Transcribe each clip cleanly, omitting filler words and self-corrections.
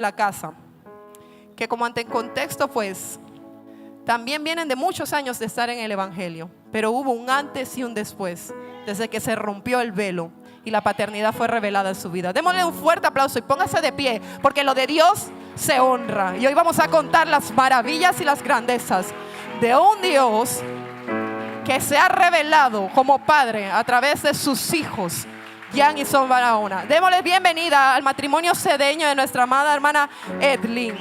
la casa, que como ante contexto pues también vienen de muchos años de estar en el evangelio, pero hubo un antes y un después, desde que se rompió el velo y la paternidad fue revelada en su vida. Démosle un fuerte aplauso y póngase de pie, porque lo de Dios se honra. Y hoy vamos a contar las maravillas y las grandezas de un Dios que se ha revelado como Padre a través de sus hijos, Jan y Son Barahona. Démosle bienvenida al matrimonio cedeño de nuestra amada hermana Edlin.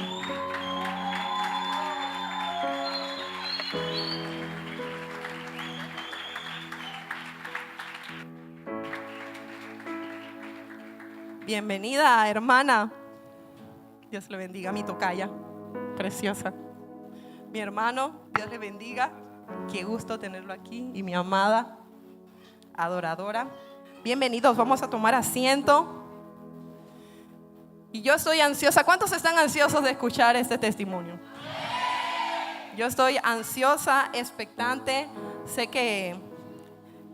Bienvenida, hermana. Dios le bendiga, mi tocaya preciosa. Mi hermano, Dios le bendiga. Qué gusto tenerlo aquí. Y mi amada adoradora. Bienvenidos, vamos a tomar asiento. Y yo estoy ansiosa. ¿Cuántos están ansiosos de escuchar este testimonio? Yo estoy ansiosa, expectante. Sé que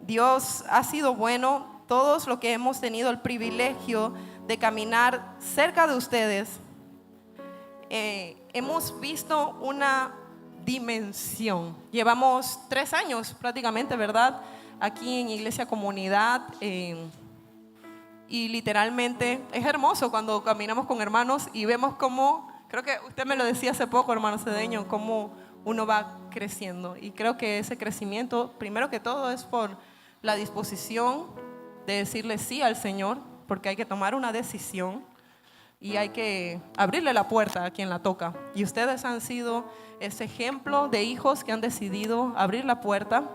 Dios ha sido bueno. Todos los que hemos tenido el privilegio de caminar cerca de ustedes, hemos visto una dimensión. Llevamos 3 años prácticamente, ¿verdad? Aquí en Iglesia Comunidad, y literalmente es hermoso cuando caminamos con hermanos y vemos cómo, creo que usted me lo decía hace poco, hermano Cedeño, cómo uno va creciendo. Y creo que ese crecimiento, primero que todo, es por la disposición de decirle sí al Señor, porque hay que tomar una decisión y hay que abrirle la puerta a quien la toca. Y ustedes han sido ese ejemplo de hijos que han decidido abrir la puerta,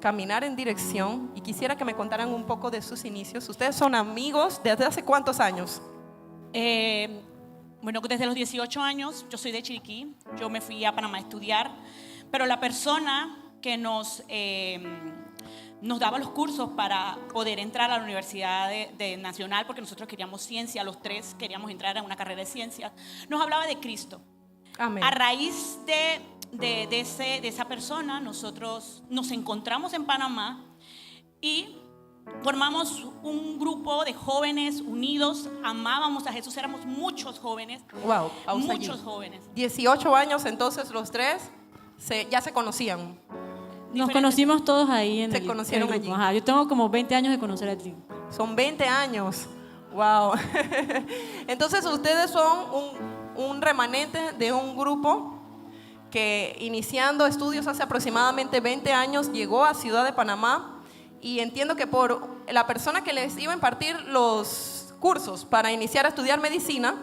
caminar en dirección. Y quisiera que me contaran un poco de sus inicios. Ustedes son amigos desde hace ¿cuántos años? Bueno, desde los 18 años. Yo soy de Chiriquí. Yo me fui a Panamá a estudiar, pero la persona que nos daba los cursos para poder entrar a la Universidad de Nacional, porque nosotros queríamos ciencia, los 3 queríamos entrar a una carrera de ciencias, nos hablaba de Cristo. Amén. A raíz de esa persona, nosotros nos encontramos en Panamá y formamos un grupo de jóvenes unidos, amábamos a Jesús, éramos muchos jóvenes. Wow, muchos jóvenes. 18 años, entonces los 3 ya se conocían. Nos conocimos todos ahí en Se el conocieron grupo. allí. Ajá, yo tengo como 20 años de conocer a Edlin. Son 20 años. Wow. Entonces ustedes son un remanente de un grupo que, iniciando estudios hace aproximadamente 20 años, llegó a Ciudad de Panamá. Y entiendo que por la persona que les iba a impartir los cursos para iniciar a estudiar medicina,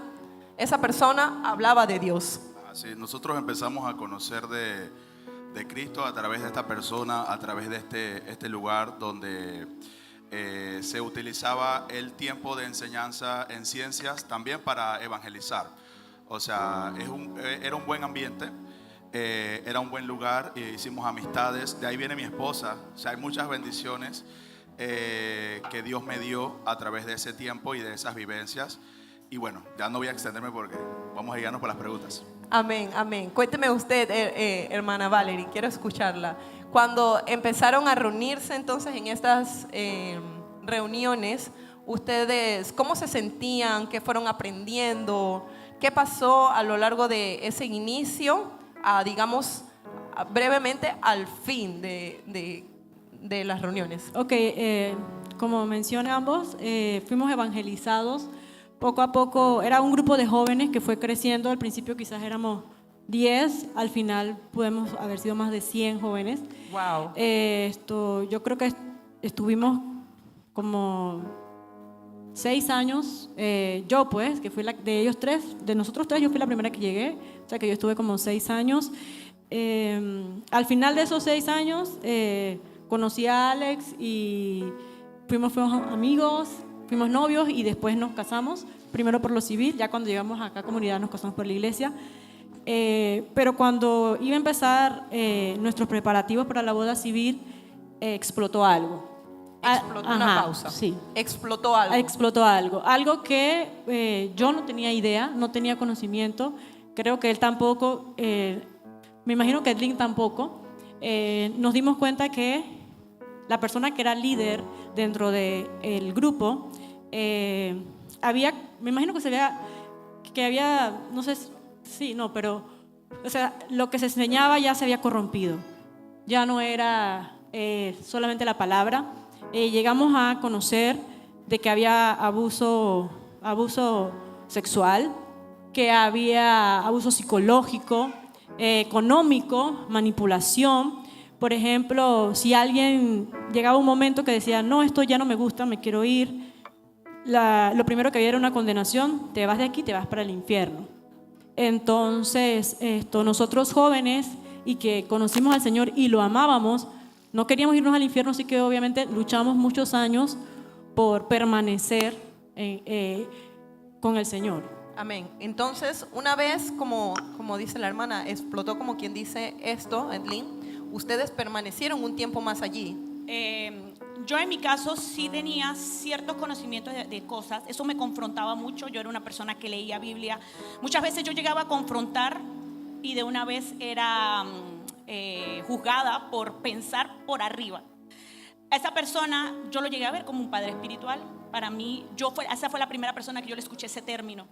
esa persona hablaba de Dios. Sí, nosotros empezamos a conocer de Cristo a través de esta persona, a través de este lugar donde se utilizaba el tiempo de enseñanza en ciencias también para evangelizar. O sea, era un buen ambiente, era un buen lugar, hicimos amistades. De ahí viene mi esposa. O sea, hay muchas bendiciones que Dios me dio a través de ese tiempo y de esas vivencias. Y bueno, ya no voy a extenderme porque vamos a guiarnos por las preguntas. Amén, amén. Cuénteme usted, hermana Valerie, quiero escucharla. Cuando empezaron a reunirse entonces en estas reuniones, ustedes, ¿cómo se sentían? ¿Qué fueron aprendiendo? ¿Qué pasó a lo largo de ese inicio, digamos, brevemente al fin de las reuniones? Ok, como mencionan ambos, fuimos evangelizados. Poco a poco era un grupo de jóvenes que fue creciendo. Al principio quizás éramos 10, al final podemos haber sido más de 100 jóvenes. Wow. Yo creo que estuvimos como 6 años. Yo pues, que fui de ellos 3, de nosotros 3, yo fui la primera que llegué. O sea que yo estuve como 6 años. Al final de esos 6 años conocí a Alex y fuimos amigos. Fuimos novios y después nos casamos, primero por lo civil, ya cuando llegamos acá a comunidad nos casamos por la iglesia. Pero cuando iba a empezar nuestros preparativos para la boda civil, explotó algo. Explotó una pausa. Sí. Explotó algo. Explotó algo que yo no tenía idea, no tenía conocimiento. Creo que él tampoco, me imagino que Edlin tampoco. Nos dimos cuenta que la persona que era líder dentro del grupo, me imagino que se había que había, no sé, sí, no, pero, o sea, lo que se enseñaba ya se había corrompido. Ya no era solamente la palabra. Llegamos a conocer de que había abuso sexual, que había abuso psicológico, económico, manipulación. Por ejemplo, si alguien llegaba un momento que decía, no, esto ya no me gusta, me quiero ir, lo primero que había era una condenación, te vas de aquí, te vas para el infierno. Entonces, nosotros jóvenes y que conocimos al Señor y lo amábamos, no queríamos irnos al infierno, así que obviamente luchamos muchos años por permanecer con el Señor. Amén. Entonces, una vez, como dice la hermana, explotó como quien dice esto, Edlin, ustedes permanecieron un tiempo más allí. Yo en mi caso sí tenía ciertos conocimientos de cosas. Eso me confrontaba mucho. Yo era una persona que leía Biblia. Muchas veces yo llegaba a confrontar y de una vez era juzgada por pensar por arriba. A esa persona yo lo llegué a ver como un padre espiritual. Para mí, esa fue la primera persona que yo le escuché ese término.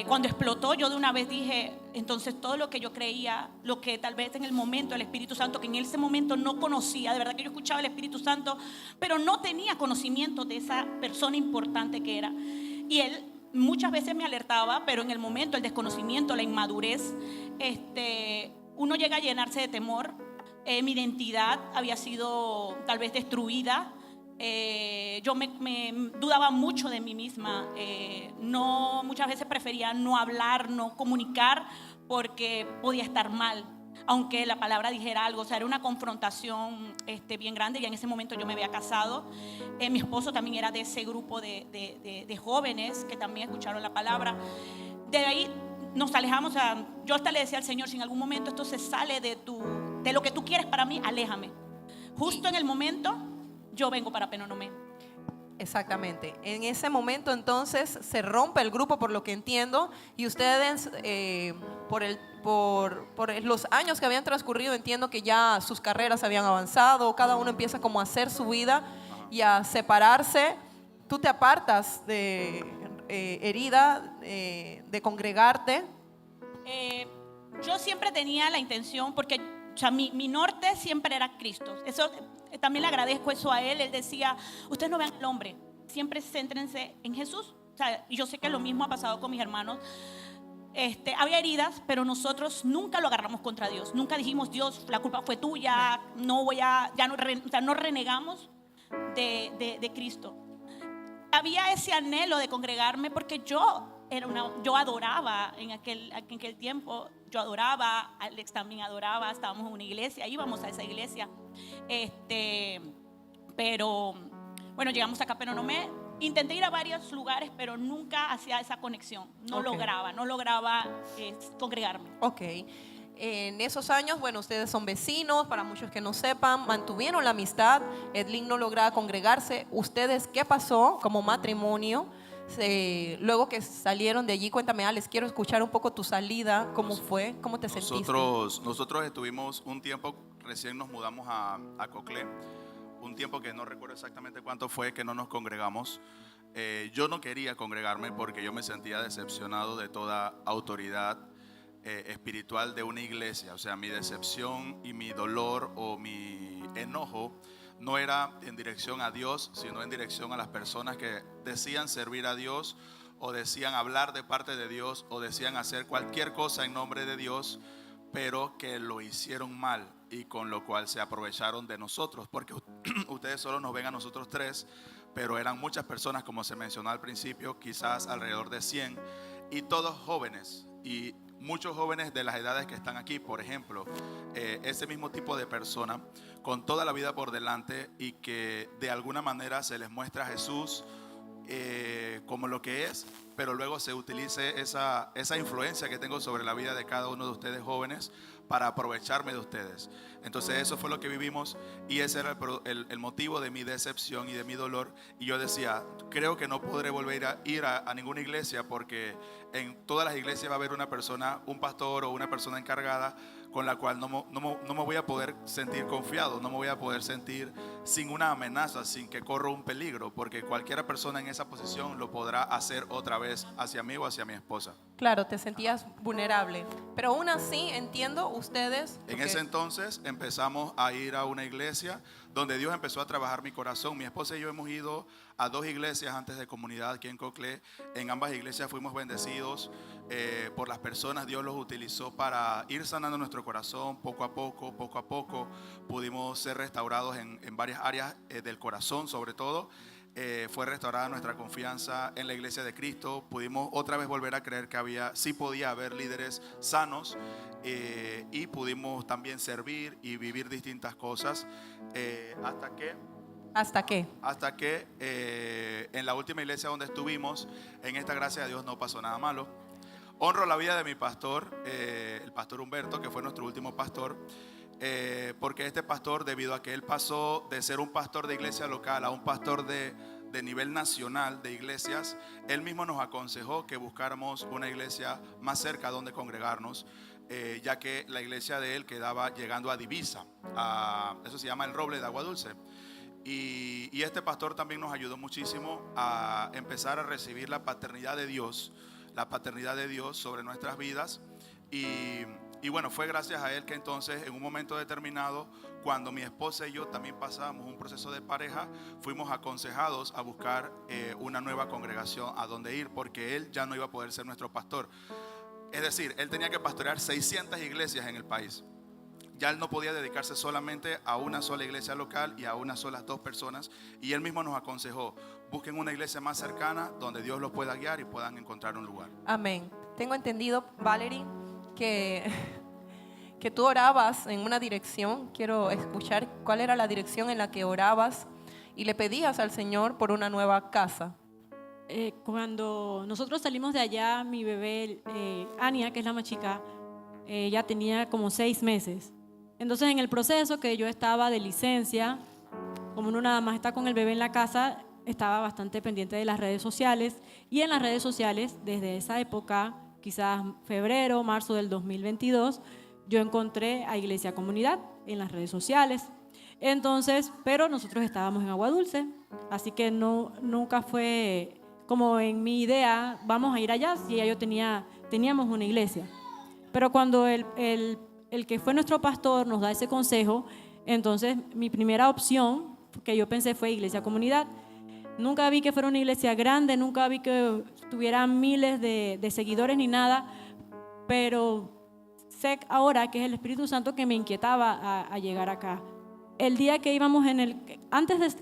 Cuando explotó, yo de una vez dije, entonces todo lo que yo creía, lo que tal vez en el momento el Espíritu Santo, que en ese momento no conocía, de verdad que yo escuchaba el Espíritu Santo, pero no tenía conocimiento de esa persona importante que era. Y él muchas veces me alertaba, pero en el momento, el desconocimiento, la inmadurez, uno llega a llenarse de temor. Mi identidad había sido tal vez destruida. Yo me dudaba mucho de mí misma. Muchas veces prefería no hablar, no comunicar, porque podía estar mal, aunque la palabra dijera algo. O sea, era una confrontación bien grande. Y en ese momento yo me había casado. Mi esposo también era de ese grupo de jóvenes que también escucharon la palabra. De ahí nos alejamos. Yo hasta le decía al Señor, si en algún momento esto se sale de lo que tú quieres para mí, aléjame. Justo en el momento yo vengo para Penonomé. Exactamente. En ese momento entonces se rompe el grupo, por lo que entiendo, y ustedes por los años que habían transcurrido, entiendo que ya sus carreras habían avanzado, cada uno empieza como a hacer su vida y a separarse. Tú te apartas de herida, de congregarte. Yo siempre tenía la intención, porque o sea, mi norte siempre era Cristo. Eso también le agradezco eso a él. Él decía, ustedes no vean al hombre, siempre céntrense en Jesús. O sea, y yo sé que lo mismo ha pasado con mis hermanos. Había heridas, pero nosotros nunca lo agarramos contra Dios. Nunca dijimos, Dios, la culpa fue tuya, no renegamos de Cristo. Había ese anhelo de congregarme porque yo adoraba en aquel tiempo. Yo adoraba, Alex también adoraba, estábamos en una iglesia, íbamos a esa iglesia. Pero bueno, llegamos acá a Penonomé. Intenté ir a varios lugares, pero nunca hacía esa conexión. No lograba congregarme. Ok. En esos años, bueno, ustedes son vecinos, para muchos que no sepan, mantuvieron la amistad. Edlin no lograba congregarse. ¿Ustedes qué pasó como matrimonio? Luego que salieron de allí, cuéntame, Alex, quiero escuchar un poco tu salida, ¿cómo fue? ¿Cómo te sentiste? Nosotros estuvimos un tiempo, recién nos mudamos a Coclé, un tiempo que no recuerdo exactamente cuánto fue que no nos congregamos. Yo no quería congregarme porque yo me sentía decepcionado de toda autoridad espiritual de una iglesia. O sea, mi decepción y mi dolor o mi enojo no era en dirección a Dios, sino en dirección a las personas que decían servir a Dios, o decían hablar de parte de Dios, o decían hacer cualquier cosa en nombre de Dios, pero que lo hicieron mal y con lo cual se aprovecharon de nosotros, porque ustedes solo nos ven a nosotros tres, pero eran muchas personas, como se mencionó al principio, quizás alrededor de 100, y todos jóvenes, y muchos jóvenes de las edades que están aquí. Por ejemplo, ese mismo tipo de persona con toda la vida por delante, y que de alguna manera se les muestra a Jesús como lo que es, pero luego se utilice esa influencia que tengo sobre la vida de cada uno de ustedes jóvenes para aprovecharme de ustedes. Entonces eso fue lo que vivimos, y ese era el motivo de mi decepción y de mi dolor. Y yo decía, creo que no podré volver a ir a ninguna iglesia, porque en todas las iglesias va a haber una persona, un pastor o una persona encargada, con la cual no me voy a poder sentir confiado, no me voy a poder sentir sin una amenaza, sin que corra un peligro, porque cualquier persona en esa posición lo podrá hacer otra vez hacia mí o hacia mi esposa. Claro, te sentías vulnerable. Pero aún así, entiendo, ustedes... En porque- ese entonces empezamos a ir a una iglesia donde Dios empezó a trabajar mi corazón. Mi esposa y yo hemos ido a 2 iglesias antes de comunidad aquí en Coclé. En ambas iglesias fuimos bendecidos por las personas. Dios los utilizó para ir sanando nuestro corazón poco a poco, poco a poco. Pudimos ser restaurados en varias áreas del corazón, sobre todo. Fue restaurada nuestra confianza en la iglesia de Cristo. Pudimos otra vez volver a creer que sí podía haber líderes sanos, y pudimos también servir y vivir distintas cosas ¿Hasta qué? hasta que en la última iglesia donde estuvimos, en esta gracia de Dios no pasó nada malo. Honro la vida de mi pastor, el pastor Humberto, que fue nuestro último pastor. Porque este pastor, debido a que él pasó de ser un pastor de iglesia local a un pastor de nivel nacional de iglesias, él mismo nos aconsejó que buscáramos una iglesia más cerca donde congregarnos, ya que la iglesia de él quedaba llegando a Divisa, eso se llama el Roble de Agua Dulce. Y este pastor también nos ayudó muchísimo a empezar a recibir la paternidad de Dios sobre nuestras vidas. Y bueno, fue gracias a él que entonces en un momento determinado, cuando mi esposa y yo también pasábamos un proceso de pareja, fuimos aconsejados a buscar una nueva congregación a donde ir, porque él ya no iba a poder ser nuestro pastor. Es decir, él tenía que pastorear 600 iglesias en el país. Ya él no podía dedicarse solamente a una sola iglesia local y a unas solas 2 personas. Y él mismo nos aconsejó, busquen una iglesia más cercana donde Dios los pueda guiar y puedan encontrar un lugar. Amén. Tengo entendido, Valerie, que tú orabas en una dirección. Quiero escuchar cuál era la dirección en la que orabas y le pedías al Señor por una nueva casa. Cuando nosotros salimos de allá, mi bebé, Ania, que es la más chica, ya tenía como 6 meses. Entonces, en el proceso que yo estaba de licencia, como uno nada más está con el bebé en la casa, estaba bastante pendiente de las redes sociales. Y en las redes sociales, desde esa época, quizás febrero, marzo del 2022, yo encontré a Iglesia Comunidad en las redes sociales. Entonces, pero nosotros estábamos en Agua Dulce, así que nunca fue como en mi idea, vamos a ir allá, si ya teníamos una iglesia. Pero cuando el que fue nuestro pastor nos da ese consejo, entonces mi primera opción que yo pensé fue Iglesia Comunidad. Nunca vi que fuera una iglesia grande, nunca vi que tuviera miles de seguidores ni nada, pero sé ahora que es el Espíritu Santo que me inquietaba a llegar acá. El día que íbamos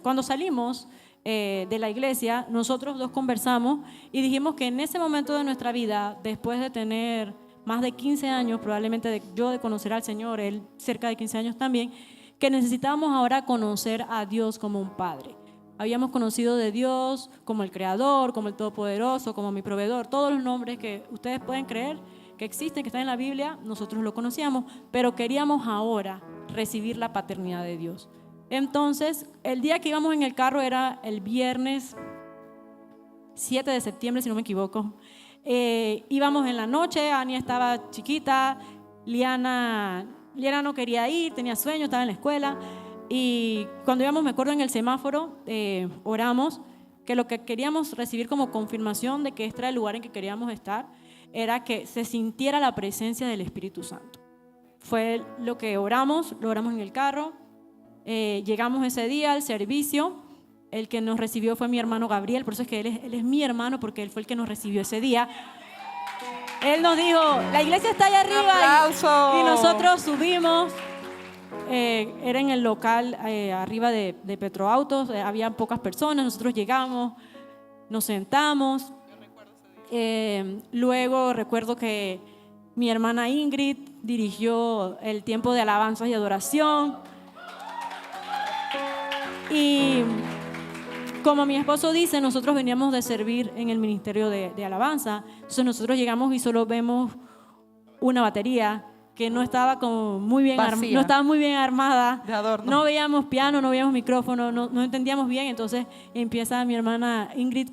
cuando salimos de la iglesia, nosotros 2 conversamos y dijimos que en ese momento de nuestra vida, después de tener más de 15 años, probablemente yo de conocer al Señor, él cerca de 15 años también, que necesitábamos ahora conocer a Dios como un Padre. Habíamos conocido de Dios como el Creador, como el Todopoderoso, como mi proveedor, todos los nombres que ustedes pueden creer que existen, que están en la Biblia, nosotros lo conocíamos, pero queríamos ahora recibir la paternidad de Dios. Entonces, el día que íbamos en el carro era el viernes 7 de septiembre, si no me equivoco. Íbamos en la noche, Ania estaba chiquita, Liana no quería ir, tenía sueño, estaba en la escuela. Y cuando íbamos, me acuerdo, en el semáforo, oramos que lo que queríamos recibir como confirmación de que este era el lugar en que queríamos estar, era que se sintiera la presencia del Espíritu Santo. Fue lo que oramos, lo oramos en el carro. Llegamos ese día al servicio. El que nos recibió fue mi hermano Gabriel, por eso es que él es mi hermano, porque él fue el que nos recibió ese día. Él nos dijo, la iglesia está allá arriba, y nosotros subimos. Era en el local arriba de Petroautos, había pocas personas, nosotros llegamos, nos sentamos. Luego recuerdo que mi hermana Ingrid dirigió el tiempo de alabanzas y adoración. Y como mi esposo dice, nosotros veníamos de servir en el ministerio de alabanza. Entonces nosotros llegamos y solo vemos una batería que no estaba como muy bien no estaba muy bien armada. De adorno. No veíamos piano, no veíamos micrófono, no entendíamos bien. Entonces empieza mi hermana Ingrid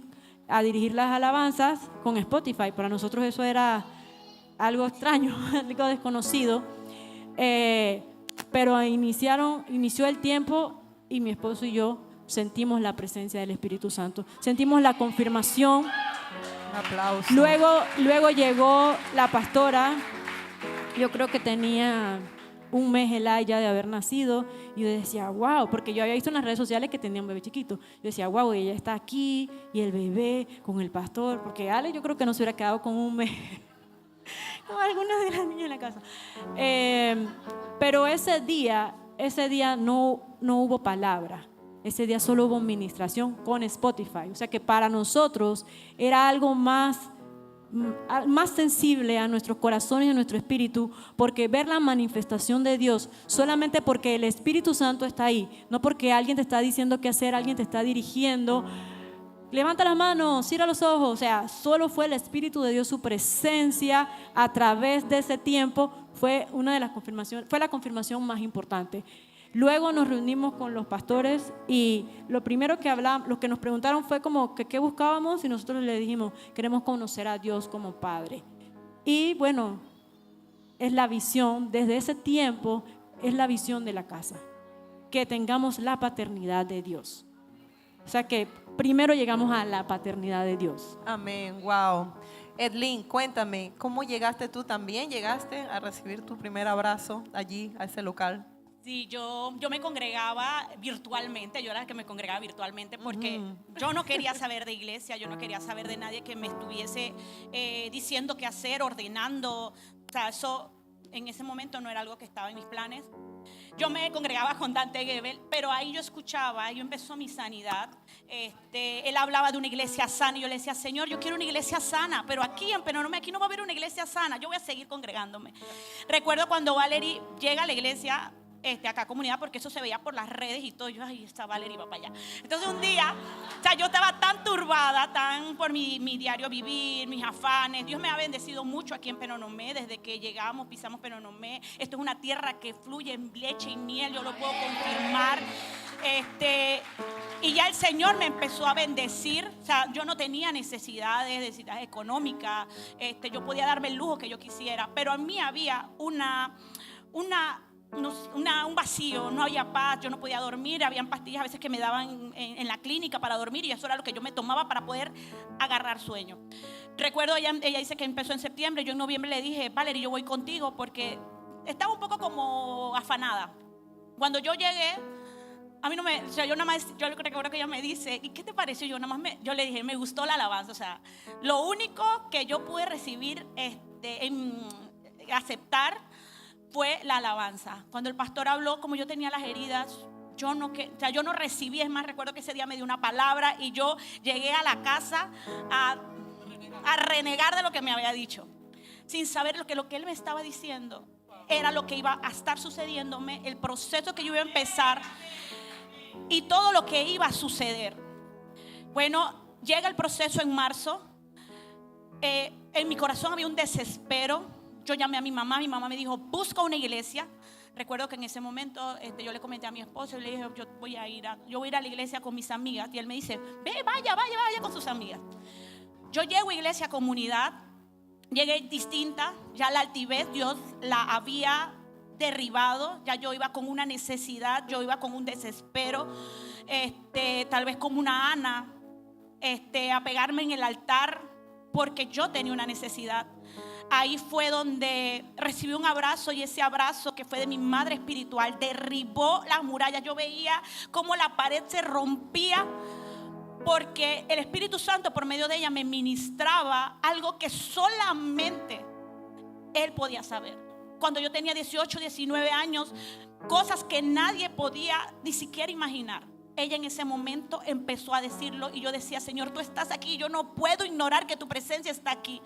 a dirigir las alabanzas con Spotify. Para nosotros eso era algo extraño, algo desconocido. Pero inició el tiempo y mi esposo y yo sentimos la presencia del Espíritu Santo. Sentimos la confirmación Aplausos. Luego llegó la pastora, yo creo que tenía un mes Eli ya de haber nacido, y yo decía, wow, porque yo había visto en las redes sociales que tenía un bebé chiquito. Yo decía, wow, ella está aquí, y el bebé con el pastor, porque Ale yo creo que no se hubiera quedado con un mes, como algunas de las niñas en la casa. Pero ese día no hubo palabra. Ese día solo hubo administración con Spotify. O sea que para nosotros era algo más sensible a nuestros corazones y a nuestro espíritu, porque ver la manifestación de Dios solamente porque el Espíritu Santo está ahí, no porque alguien te está diciendo qué hacer, alguien te está dirigiendo. Levanta las manos, cierra los ojos. O sea, solo fue el Espíritu de Dios, su presencia a través de ese tiempo fue la confirmación más importante. Luego nos reunimos con los pastores y lo primero que hablamos, lo que nos preguntaron fue como que qué buscábamos, y nosotros le dijimos, queremos conocer a Dios como Padre. Y bueno, es la visión, desde ese tiempo es la visión de la casa, que tengamos la paternidad de Dios. O sea que primero llegamos a la paternidad de Dios. Amén, wow. Edlin, cuéntame, ¿cómo llegaste tú también? ¿Llegaste a recibir tu primer abrazo allí, a ese local? Sí, yo me congregaba virtualmente, yo era la que me congregaba virtualmente porque yo no quería saber de iglesia, yo no quería saber de nadie que me estuviese diciendo qué hacer, ordenando. O sea, eso en ese momento no era algo que estaba en mis planes. Yo me congregaba con Dante Gebel, pero ahí yo escuchaba, ahí empezó mi sanidad. Él hablaba de una iglesia sana y yo le decía, Señor, yo quiero una iglesia sana, pero aquí en Penonomé, aquí no va a haber una iglesia sana, yo voy a seguir congregándome. Recuerdo cuando Valerie llega a la iglesia, acá comunidad, porque eso se veía por las redes y todo, yo, ay, esta Valerie va para allá. Entonces un día, o sea, yo estaba tan turbada, tan por mi diario vivir, mis afanes. Dios me ha bendecido mucho aquí en Penonomé, desde que llegamos, pisamos Penonomé. Esto es una tierra que fluye en leche y miel, yo lo puedo confirmar. Y ya el Señor me empezó a bendecir. O sea, yo no tenía necesidades económicas, yo podía darme el lujo que yo quisiera, pero en mí había un vacío, no había paz, yo no podía dormir, habían pastillas a veces que me daban en la clínica para dormir y eso era lo que yo me tomaba para poder agarrar sueño. Recuerdo, ella dice que empezó en septiembre, yo en noviembre le dije, Valerie, yo voy contigo porque estaba un poco como afanada. Cuando yo llegué, a mí no me, o sea, yo creo que ella me dice, ¿y qué te pareció? Yo le dije, me gustó la alabanza. O sea, lo único que yo pude recibir, aceptar, fue la alabanza. Cuando el pastor habló, como yo tenía las heridas, yo no recibí. Es más, recuerdo que ese día me dio una palabra y yo llegué a la casa a renegar de lo que me había dicho, sin saber lo que él me estaba diciendo era lo que iba a estar sucediéndome, el proceso que yo iba a empezar y todo lo que iba a suceder. Bueno, llega el proceso en marzo. En mi corazón había un desespero. Yo llamé a mi mamá me dijo, busca una iglesia. Recuerdo que en ese momento yo le comenté a mi esposo y le dije, yo voy a ir a la iglesia con mis amigas. Y él me dice, vaya con sus amigas. Yo llego a iglesia comunidad, llegué distinta, ya la altivez Dios la había derribado, ya yo iba con una necesidad, yo iba con un desespero, tal vez como una Ana, a pegarme en el altar porque yo tenía una necesidad. Ahí fue donde recibí un abrazo y ese abrazo que fue de mi madre espiritual derribó las murallas. Yo veía cómo la pared se rompía porque el Espíritu Santo por medio de ella me ministraba algo que solamente Él podía saber. Cuando yo tenía 18, 19 años, cosas que nadie podía ni siquiera imaginar. Ella en ese momento empezó a decirlo y yo decía, Señor, tú estás aquí, yo no puedo ignorar que tu presencia está aquí.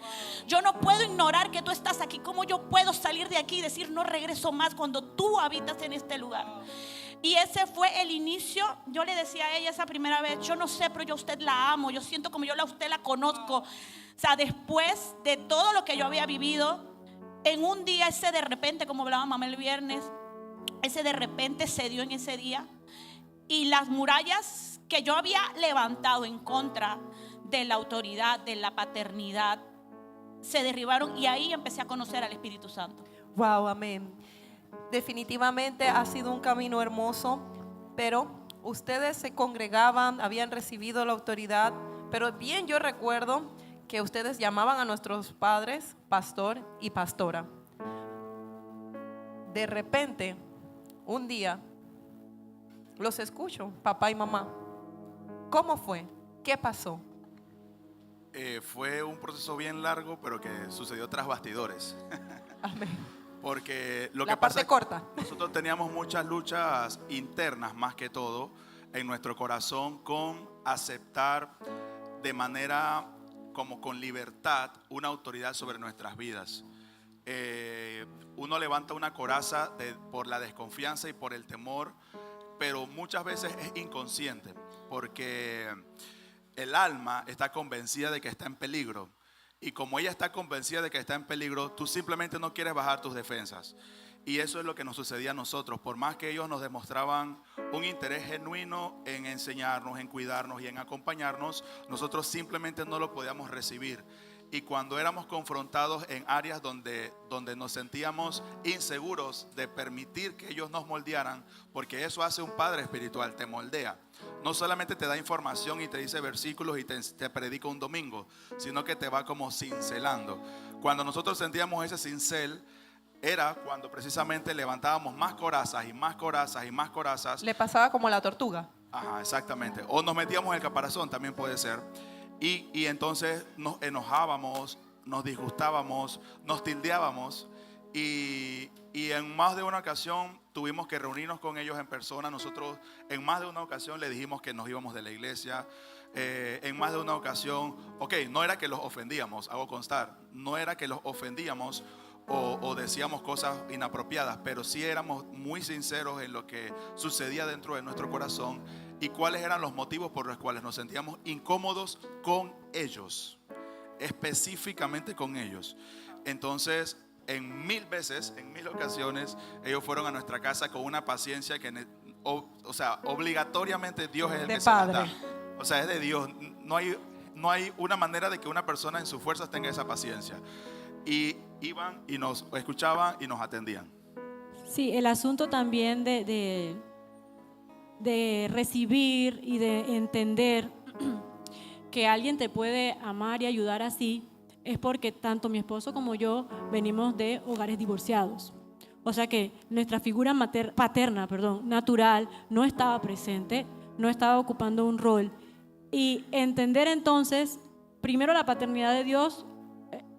Yo no puedo ignorar que tú estás aquí. ¿Cómo yo puedo salir de aquí y decir no regreso más cuando tú habitas en este lugar? Y ese fue el inicio. Yo le decía a ella esa primera vez, yo no sé, pero yo a usted la amo, yo siento como yo a usted la conozco. O sea, después de todo lo que yo había vivido, en un día ese de repente, como hablaba mamá el viernes, ese de repente se dio en ese día. Y las murallas que yo había levantado en contra de la autoridad, de la paternidad, se derribaron y ahí empecé a conocer al Espíritu Santo. Wow, amén. Definitivamente ha sido un camino hermoso, pero ustedes se congregaban, habían recibido la autoridad, pero bien yo recuerdo que ustedes llamaban a nuestros padres pastor y pastora. De repente, un día, los escucho, papá y mamá. ¿Cómo fue? ¿Qué pasó? Fue un proceso bien largo, pero que sucedió tras bastidores. Amén. Porque lo La que pasa parte es que corta. nosotros teníamos muchas luchas internas, más que todo, en nuestro corazón con aceptar de manera como con libertad una autoridad sobre nuestras vidas. Uno levanta una coraza por la desconfianza y por el temor, pero muchas veces es inconsciente, porque el alma está convencida de que está en peligro. Y como ella está convencida de que está en peligro, tú simplemente no quieres bajar tus defensas. Y eso es lo que nos sucedía a nosotros. Por más que ellos nos demostraban un interés genuino en enseñarnos, en cuidarnos y en acompañarnos, nosotros simplemente no lo podíamos recibir. Y cuando éramos confrontados en áreas donde nos sentíamos inseguros de permitir que ellos nos moldearan, porque eso hace un padre espiritual, te moldea. No solamente te da información y te dice versículos y te predica un domingo, sino que te va como cincelando. Cuando nosotros sentíamos ese cincel, era cuando precisamente levantábamos más corazas y más corazas y más corazas. Le pasaba como la tortuga. Ajá, exactamente. O nos metíamos en el caparazón, también puede ser. Y entonces nos enojábamos, nos disgustábamos, nos tildeábamos. Y en más de una ocasión tuvimos que reunirnos con ellos en persona. Nosotros en más de una ocasión le dijimos que nos íbamos de la iglesia. En más de una ocasión, no era que los ofendíamos, hago constar, no era que los ofendíamos o decíamos cosas inapropiadas, pero sí éramos muy sinceros en lo que sucedía dentro de nuestro corazón y cuáles eran los motivos por los cuales nos sentíamos incómodos con ellos, específicamente con ellos. Entonces, en 1000 veces, en 1000 ocasiones, ellos fueron a nuestra casa con una paciencia que, obligatoriamente Dios es el de que padre. se las da. O sea, es de Dios. No hay una manera de que una persona en sus fuerzas tenga esa paciencia. Y iban y nos escuchaban y nos atendían. Sí, el asunto también de recibir y de entender que alguien te puede amar y ayudar así es porque tanto mi esposo como yo venimos de hogares divorciados. O sea que nuestra figura paterna, natural, no estaba presente, no estaba ocupando un rol. Y entender entonces, primero la paternidad de Dios,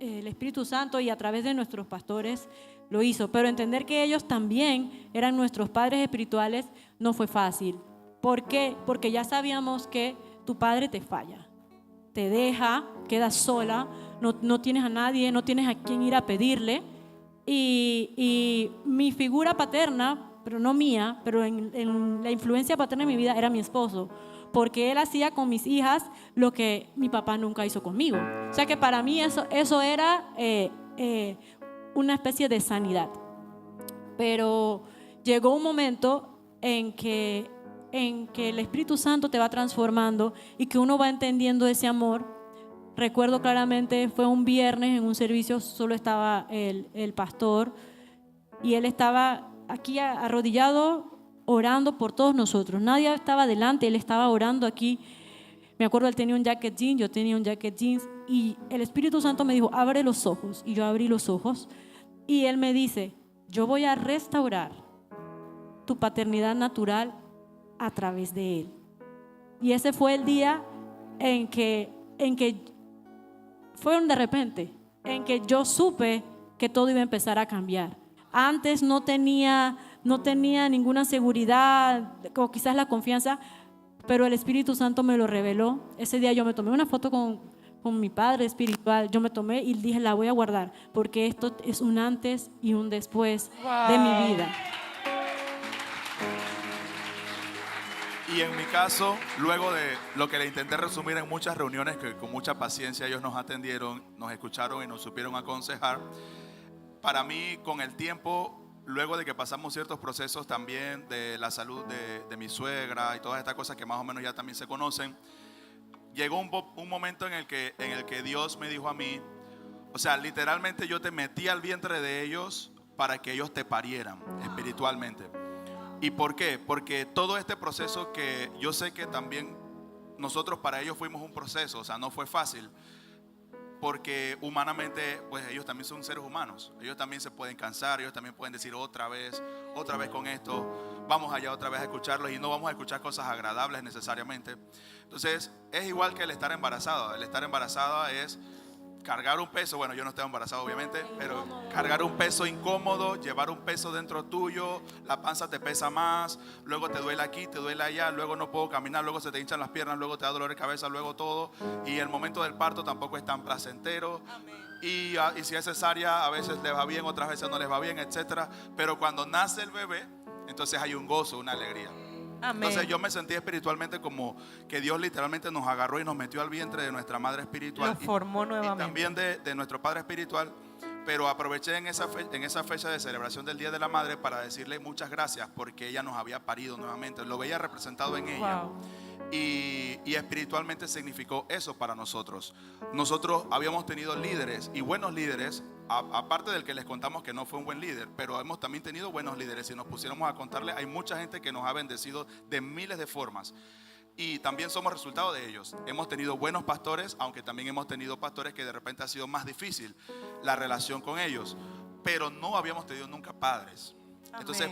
el Espíritu Santo y a través de nuestros pastores lo hizo, pero entender que ellos también eran nuestros padres espirituales no fue fácil. ¿Por qué? Porque ya sabíamos que tu padre te falla, te deja, quedas sola, no tienes a nadie, no tienes a quién ir a pedirle. Y mi figura paterna, pero no mía, pero en la influencia paterna en mi vida era mi esposo, porque él hacía con mis hijas lo que mi papá nunca hizo conmigo. O sea que para mí eso era una especie de sanidad. Pero llegó un momento en que el Espíritu Santo te va transformando y que uno va entendiendo ese amor. Recuerdo claramente, fue un viernes en un servicio, solo estaba el pastor y él estaba aquí arrodillado orando por todos nosotros. Nadie estaba delante, él estaba orando aquí. Me acuerdo, él tenía un jacket jeans, yo tenía un jacket jeans y el Espíritu Santo me dijo, abre los ojos. Y yo abrí los ojos y él me dice, yo voy a restaurar tu paternidad natural a través de él. Y ese fue el día en que fue de repente, en que yo supe que todo iba a empezar a cambiar. Antes no tenía ninguna seguridad o quizás la confianza, pero el Espíritu Santo me lo reveló. Ese día yo me tomé una foto con mi padre espiritual, yo me tomé y dije, la voy a guardar, porque esto es un antes y un después de mi vida. Y en mi caso, luego de lo que le intenté resumir en muchas reuniones, que con mucha paciencia ellos nos atendieron, nos escucharon y nos supieron aconsejar, para mí con el tiempo, luego de que pasamos ciertos procesos también de la salud de mi suegra y todas estas cosas que más o menos ya también se conocen, llegó un momento en el que Dios me dijo a mí, o sea, literalmente yo te metí al vientre de ellos para que ellos te parieran espiritualmente. ¿Y por qué? Porque todo este proceso que yo sé que también nosotros para ellos fuimos un proceso, o sea, no fue fácil. porque humanamente, pues ellos también son seres humanos. Ellos también se pueden cansar, ellos también pueden decir otra vez con esto, vamos allá otra vez a escucharlos, y no vamos a escuchar cosas agradables necesariamente. Entonces, es igual que el estar embarazada. El estar embarazada es cargar un peso, bueno, yo no estoy embarazado obviamente, pero cargar un peso incómodo, llevar un peso dentro tuyo, la panza te pesa más, luego te duele aquí, te duele allá, luego no puedo caminar, luego se te hinchan las piernas, luego te da dolor de cabeza, luego todo, y el momento del parto tampoco es tan placentero. Y si es cesárea, a veces les va bien, otras veces no les va bien, etcétera. Pero cuando nace el bebé, entonces hay un gozo, una alegría. Amén. Entonces yo me sentí espiritualmente como que Dios literalmente nos agarró y nos metió al vientre de nuestra madre espiritual. Lo formó nuevamente. Y también de nuestro padre espiritual. Pero aproveché en esa fecha de celebración del Día de la Madre para decirle muchas gracias, porque ella nos había parido nuevamente. Lo veía representado en ella. Wow. Y espiritualmente significó eso para nosotros. Nosotros habíamos tenido líderes y buenos líderes, aparte del que les contamos que no fue un buen líder, pero hemos también tenido buenos líderes. Si nos pusiéramos a contarle, hay mucha gente que nos ha bendecido de miles de formas. Y también somos resultado de ellos. Hemos tenido buenos pastores, aunque también hemos tenido pastores que de repente ha sido más difícil la relación con ellos. Pero no habíamos tenido nunca padres. Entonces,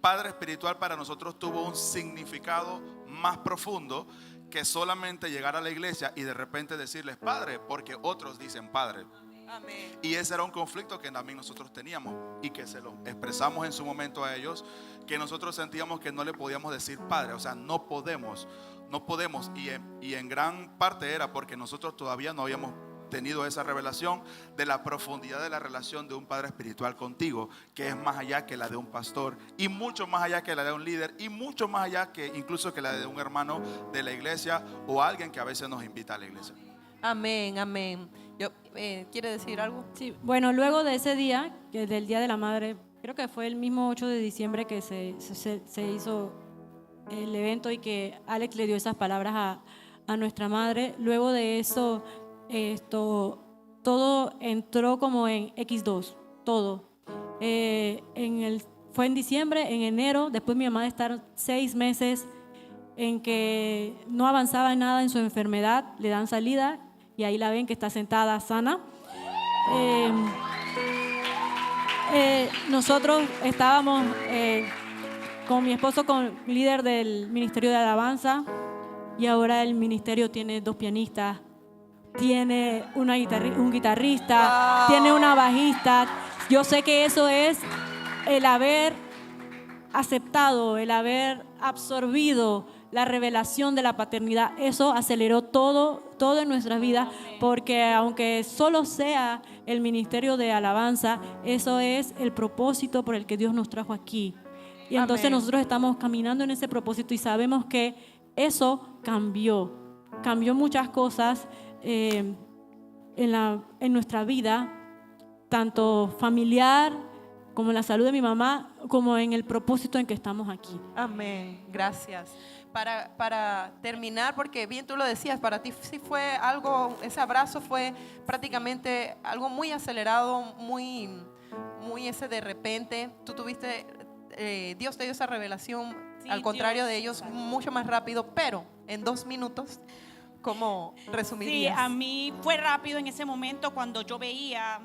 padre espiritual para nosotros tuvo un significado más profundo que solamente llegar a la iglesia y de repente decirles padre, porque otros dicen padre. Amén. Y ese era un conflicto que también nosotros teníamos y que se lo expresamos en su momento a ellos, que nosotros sentíamos que no le podíamos decir padre, o sea, no podemos. Y en gran parte era porque nosotros todavía no habíamos tenido esa revelación de la profundidad de la relación de un padre espiritual contigo, que es más allá que la de un pastor, y mucho más allá que la de un líder, y mucho más allá que incluso que la de un hermano de la iglesia o alguien que a veces nos invita a la iglesia. Amén, amén. ¿Quiere decir algo? Sí, bueno, luego de ese día, que del Día de la Madre, creo que fue el mismo 8 de diciembre que se hizo el evento y que Alex le dio esas palabras a nuestra madre. Luego de eso, todo entró como en X2, todo. Fue en diciembre, en enero, después mi mamá de estar 6 meses en que no avanzaba en nada en su enfermedad, le dan salida y ahí la ven que está sentada sana. Nosotros estábamos con mi esposo, con líder del Ministerio de Alabanza, y ahora el ministerio tiene 2 pianistas, tiene un guitarrista, Wow. tiene una bajista. Yo sé que eso es el haber aceptado, el haber absorbido la revelación de la paternidad. Eso aceleró todo en nuestras vidas, porque aunque solo sea el ministerio de alabanza, eso es el propósito por el que Dios nos trajo aquí. Y entonces Amén. nosotros estamos caminando en ese propósito y sabemos que eso cambió muchas cosas en nuestra vida, tanto familiar como en la salud de mi mamá, como en el propósito en que estamos aquí. Amén, gracias. Para terminar, porque bien tú lo decías, para ti sí fue algo, ese abrazo fue prácticamente algo muy acelerado, muy ese de repente. Tú tuviste, Dios te dio esa revelación, Sí, al contrario Dios, de ellos, exacto. mucho más rápido, pero en 2 minutos, ¿cómo Sí, resumirías? a mí fue rápido en ese momento cuando yo veía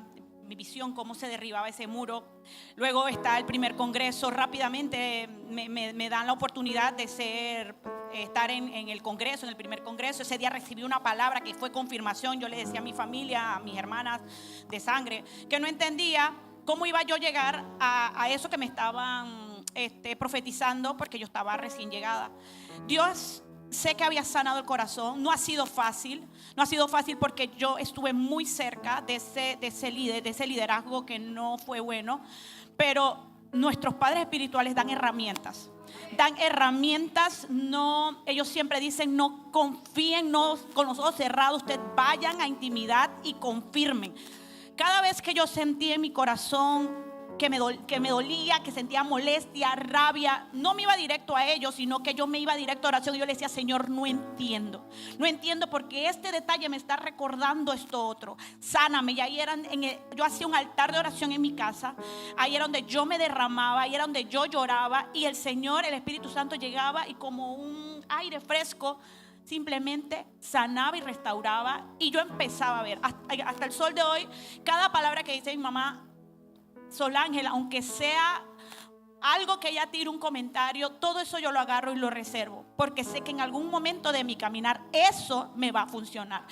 mi visión, cómo se derribaba ese muro. Luego está el primer congreso. Rápidamente me dan la oportunidad de estar en el congreso, en el primer congreso. Ese día recibí una palabra que fue confirmación. Yo le decía a mi familia, a mis hermanas de sangre, que no entendía cómo iba yo a llegar a eso que me estaban profetizando, porque yo estaba recién llegada. Dios, sé que había sanado el corazón. No ha sido fácil porque yo estuve muy cerca de ese líder, de ese liderazgo que no fue bueno, pero nuestros padres espirituales dan herramientas. No, ellos siempre dicen: no confíen, no con los ojos cerrados, ustedes vayan a intimidad y confirmen. Cada vez que yo sentí en mi corazón que me dolía, que sentía molestia, rabia, no me iba directo a ellos, sino que yo me iba directo a oración. Y yo le decía: Señor, no entiendo porque este detalle me está recordando esto otro. Sáname. Y ahí yo hacía un altar de oración en mi casa. Ahí era donde yo me derramaba, ahí era donde yo lloraba, y el Señor, el Espíritu Santo llegaba y como un aire fresco simplemente sanaba y restauraba, y yo empezaba a ver, hasta el sol de hoy, cada palabra que dice mi mamá Solángel, aunque sea algo que ella tire un comentario, todo eso yo lo agarro y lo reservo, porque sé que en algún momento de mi caminar eso me va a funcionar.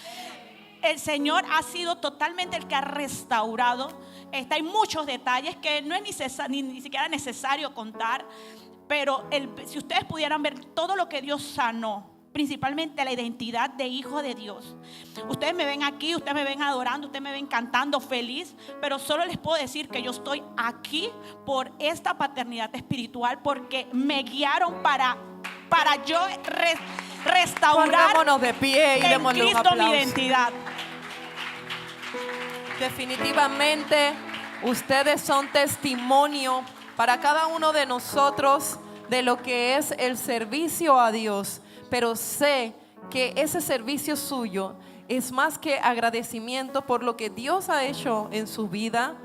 El Señor ha sido totalmente el que ha restaurado. Hay muchos detalles que no es ni siquiera necesario contar, pero si ustedes pudieran ver todo lo que Dios sanó, principalmente la identidad de hijo de Dios. Ustedes me ven aquí, ustedes me ven adorando, ustedes me ven cantando feliz, pero solo les puedo decir que yo estoy aquí por esta paternidad espiritual, porque me guiaron para yo restaurar Pongámonos de pie y en démosle un Cristo mi aplauso. identidad. Definitivamente ustedes son testimonio para cada uno de nosotros de lo que es el servicio a Dios, pero sé que ese servicio suyo es más que agradecimiento por lo que Dios ha hecho en su vida,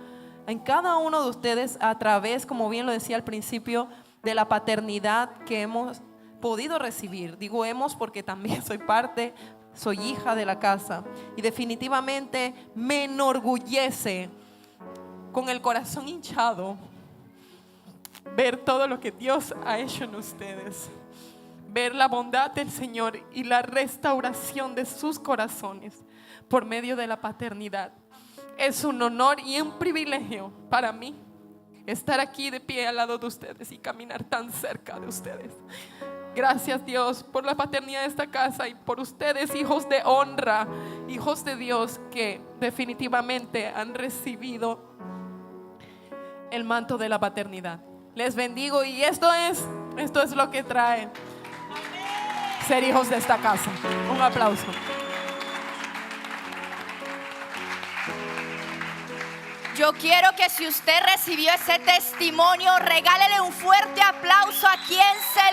en cada uno de ustedes, a través, como bien lo decía al principio, de la paternidad que hemos podido recibir. Digo hemos porque también soy parte, soy hija de la casa, y definitivamente me enorgullece, con el corazón hinchado, ver todo lo que Dios ha hecho en ustedes, ver la bondad del Señor y la restauración de sus corazones por medio de la paternidad. Es un honor y un privilegio para mí estar aquí de pie al lado de ustedes y caminar tan cerca de ustedes. Gracias, Dios, por la paternidad de esta casa y por ustedes, hijos de honra, hijos de Dios, que definitivamente han recibido el manto de la paternidad. Les bendigo, y esto es lo que trae ser hijos de esta casa. Un aplauso. Yo quiero que si usted recibió ese testimonio, regálele un fuerte aplauso a quien se